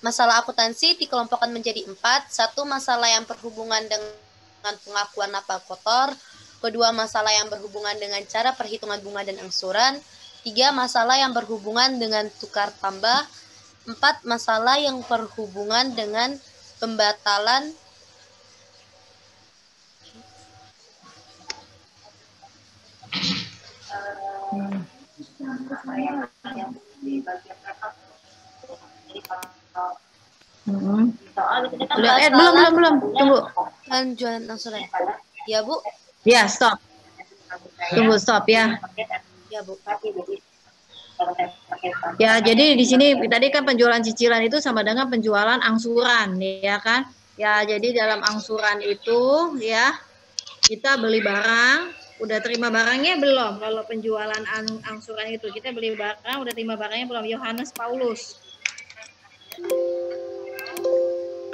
Masalah akuntansi dikelompokkan menjadi 4. 1. Masalah yang berhubungan dengan pengakuan laba kotor. Kedua, masalah yang berhubungan dengan cara perhitungan bunga dan angsuran. 3. Masalah yang berhubungan dengan tukar tambah. 4. Masalah yang berhubungan dengan pembatalan belum. Tunggu. Jualan angsuran. Ya, Bu? Ya, stop. Tunggu, stop ya. Ya, Bu. Ya, jadi di sini tadi kan penjualan cicilan itu sama dengan penjualan angsuran, ya kan? Ya, jadi dalam angsuran itu ya kita beli barang, udah terima barangnya belum? Kalau penjualan angsuran itu kita beli barang, udah terima barangnya belum? Yohanes Paulus.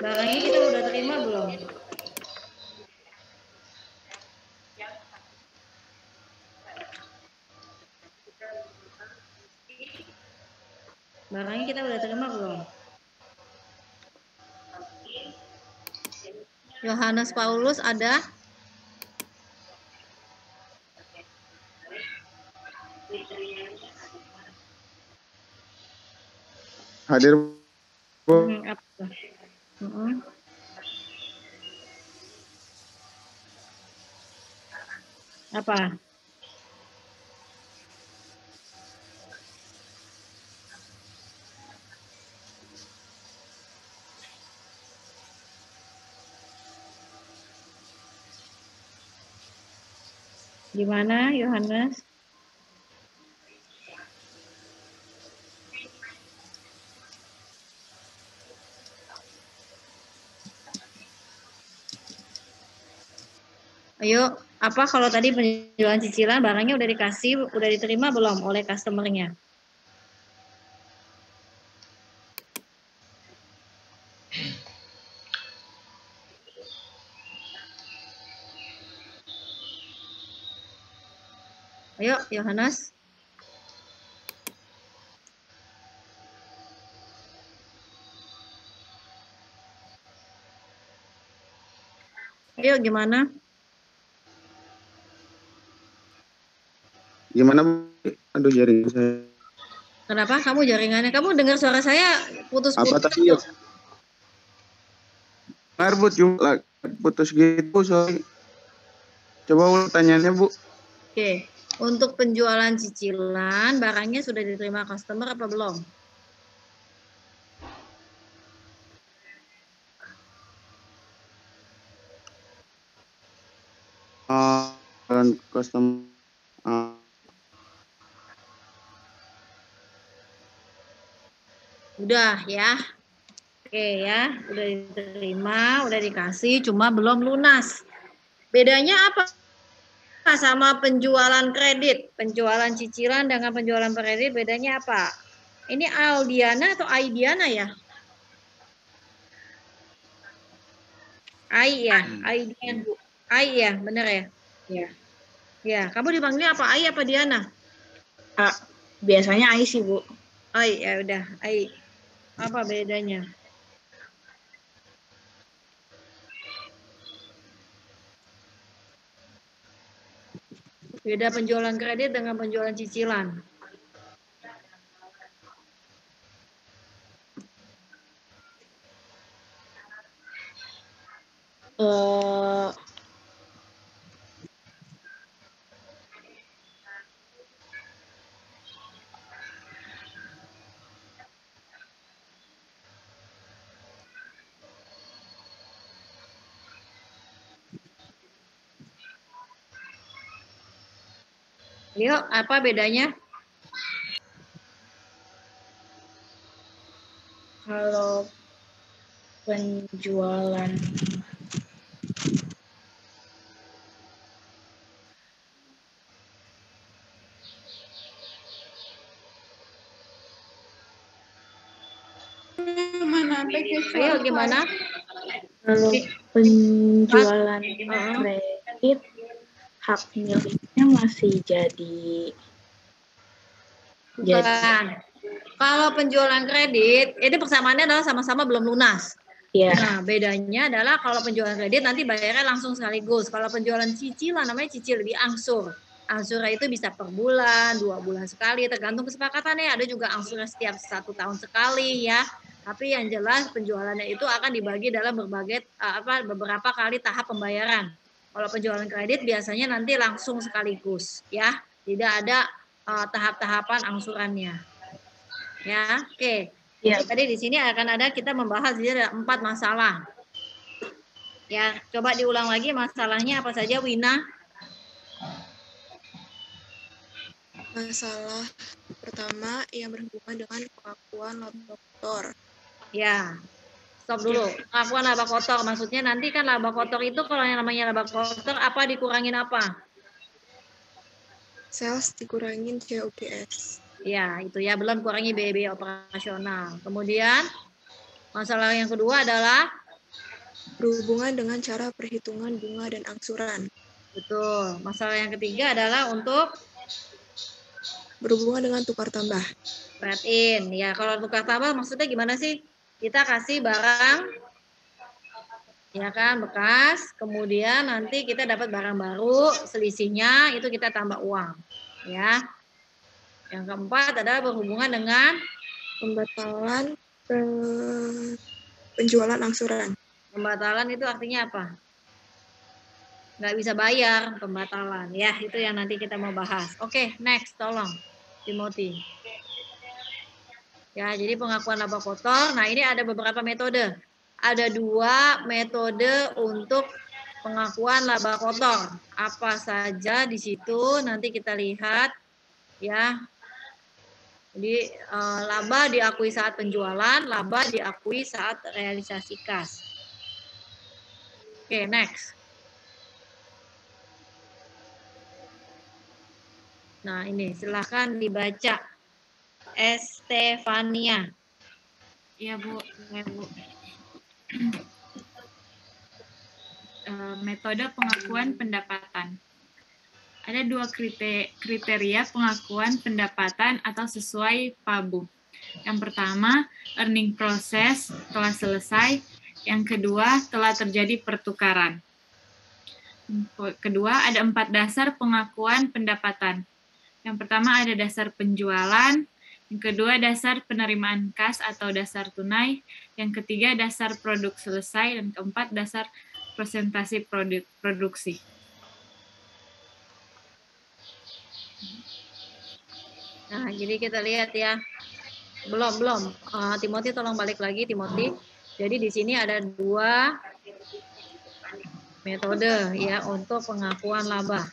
Barangnya kita udah terima belum? Barangnya kita udah terima belum? Yohanes Paulus ada? Hadir, Bu. Apa? Apa? Gimana, Yohanes? Ayo, apa kalau tadi penjualan cicilan barangnya udah dikasih, udah diterima belum oleh customernya? Ayo, Yohanes. Ayo, gimana? Gimana, Bu? Aduh, jaringan saya. Kenapa kamu jaringannya? Kamu dengar suara saya putus-putus? Apa tadi ya? Benar, Bu, cuma putus gitu, sorry. Coba ulang pertanyaannya, Bu. Oke, untuk penjualan cicilan, barangnya sudah diterima customer apa belum? Custom Udah ya. Oke ya, udah diterima, udah dikasih, cuma belum lunas. Bedanya apa sama penjualan kredit? Penjualan cicilan dengan penjualan kredit bedanya apa? Ini Aldiana atau Aidiana ya? Ai ya, Aidiana. Ai ya, bener ya? Ya. Ya, kamu dipanggilnya apa? Ai apa Diana? Biasanya Ai sih, Bu. Ai, ya udah, Ai. Apa bedanya? Beda penjualan kredit dengan penjualan cicilan. Yuk, apa bedanya? Kalau penjualan Ayo gimana? Kalau penjualan kredit hak miliknya masih jadi Bukan. Kalau penjualan kredit, ini persamaannya adalah sama-sama belum lunas. Iya. Nah, bedanya adalah kalau penjualan kredit nanti bayarnya langsung sekaligus. Kalau penjualan cicilan namanya cicil diangsur. Angsurnya itu bisa per bulan, 2 bulan sekali, tergantung kesepakatannya. Ada juga angsurnya setiap 1 tahun sekali ya. Tapi yang jelas penjualannya itu akan dibagi dalam beberapa kali tahap pembayaran. Kalau penjualan kredit biasanya nanti langsung sekaligus ya. Tidak ada tahap-tahapan angsurannya. Ya, oke. Jadi tadi di sini akan ada kita membahas jadi ada 4 masalah. Ya, coba diulang lagi masalahnya apa saja, Wina? Masalah pertama yang berhubungan dengan pengakuan laba kotor. Ya, stop dulu. Pengakuan laba kotor, maksudnya nanti kan laba kotor itu kalau yang namanya laba kotor apa dikurangin apa? Sales dikurangin COGS. Ya, itu ya, belum kurangi biaya operasional. Kemudian masalah yang kedua adalah Berhubungan dengan cara perhitungan bunga dan angsuran. betul. Masalah yang ketiga adalah untuk Berhubungan dengan tukar tambah. trade in. Ya, kalau tukar tambah maksudnya gimana sih? Kita kasih barang ya kan bekas, kemudian nanti kita dapat barang baru, selisihnya itu kita tambah uang. Ya. Yang keempat adalah berhubungan dengan Pembatalan penjualan angsuran. pembatalan itu artinya apa? Nggak bisa bayar, pembatalan. Ya, itu yang nanti kita mau bahas. Oke, next, tolong. Timothy. Ya, jadi pengakuan laba kotor. Nah, ini ada beberapa metode. Ada 2 metode untuk pengakuan laba kotor. Apa saja di situ nanti kita lihat. Ya, jadi laba diakui saat penjualan, laba diakui saat realisasi kas. Oke, next. Nah, ini silahkan dibaca. Estefania. Iya, Bu. Ya, Bu. Metode pengakuan pendapatan. Ada 2 kriteria pengakuan pendapatan atau sesuai PABU. Yang pertama, earning process telah selesai. Yang kedua, telah terjadi pertukaran. Kedua, ada 4 dasar pengakuan pendapatan. Yang pertama ada dasar penjualan. Yang kedua, dasar penerimaan kas atau dasar tunai. Yang ketiga, dasar produk selesai. Dan keempat, dasar presentasi produksi. Nah, jadi kita lihat ya. Belum. Timothy tolong balik lagi, Timothy. Jadi di sini ada 2 metode ya untuk pengakuan laba.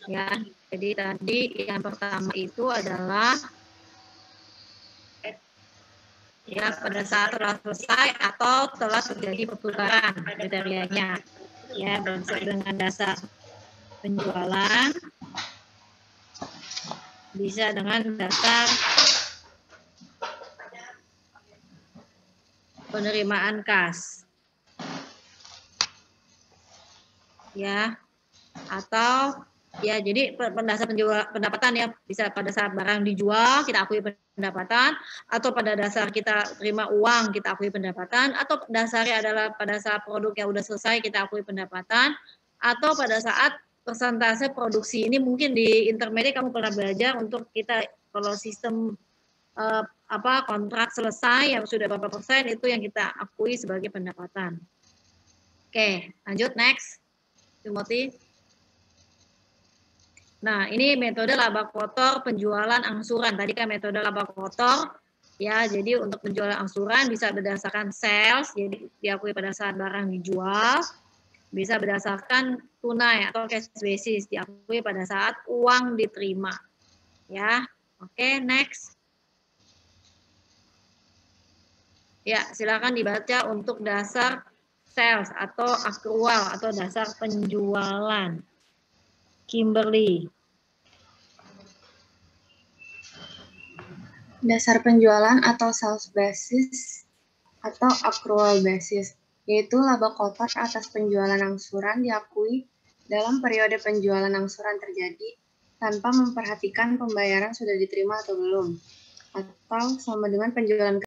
Ya, jadi tadi yang pertama itu adalah ya pada saat telah selesai atau telah terjadi pertukaran kriterianya. Ya, dengan dasar penjualan, bisa dengan dasar penerimaan kas. Ya. Atau ya jadi pendasar pendapatan ya bisa pada saat barang dijual kita akui pendapatan, atau pada dasar kita terima uang kita akui pendapatan, atau dasarnya adalah pada saat produk yang udah selesai kita akui pendapatan, atau pada saat persentase produksi. Ini mungkin di intermediate kamu pernah belajar untuk kita kalau sistem kontrak selesai yang sudah berapa persen itu yang kita akui sebagai pendapatan. Oke, lanjut next, Timothy. Nah, ini metode laba kotor penjualan angsuran. Tadi kan metode laba kotor ya. Jadi untuk penjualan angsuran bisa berdasarkan sales, jadi diakui pada saat barang dijual. Bisa berdasarkan tunai atau cash basis, diakui pada saat uang diterima. Ya. Oke, next. Ya, silakan dibaca untuk dasar sales atau akrual atau dasar penjualan. Kimberly. Dasar penjualan atau sales basis atau accrual basis, yaitu laba kotor atas penjualan angsuran diakui dalam periode penjualan angsuran terjadi tanpa memperhatikan pembayaran sudah diterima atau belum. atau sama dengan penjualan